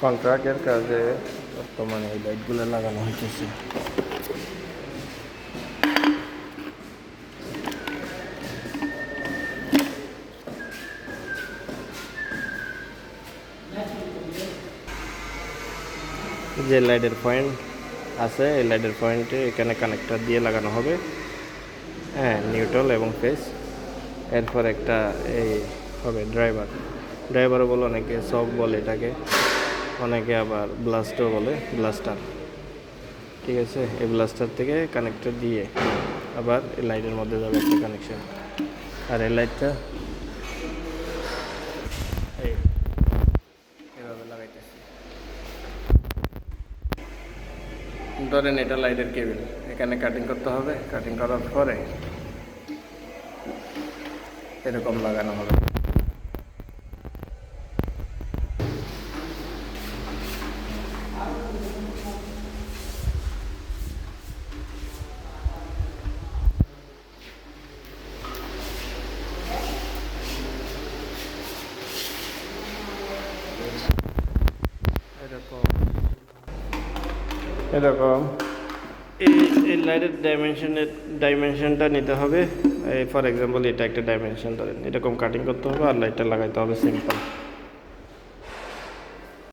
কন্ট্রাক্টের কাজে বর্তমানে এই লাইটগুলো লাগানো হইতেছে। যে লাইটের পয়েন্ট আছে এই লাইটের পয়েন্টে এখানে কানেক্টর দিয়ে লাগানো হবে, হ্যাঁ, নিউট্রাল এবং ফেস। এরপর একটা এই হবে ড্রাইভারও বলে, অনেকে সব বলে এটাকে, অনেকে আবার ব্লাস্টও বলে, ব্লাস্টার। ঠিক আছে, এই ব্লাস্টার থেকে কানেক্টর দিয়ে আবার এই লাইটের মধ্যে যাবে একটা কানেকশন। আর এই লাইটটা এভাবে লাগাইতেছি। ধরেন এটা লাইটের কেবিল, এখানে কাটিং করতে হবে, কাটিং করার পরে এরকম লাগানো হবে। এরকম এরকম এই লাইটের ডাইমেনশনটা নিতে হবে। ফর এক্সাম্পল এটা একটা ডাইমেনশন, ধরেন এরকম কাটিং করতে হবে আর লাইটটা লাগাইতে হবে সিম্পল।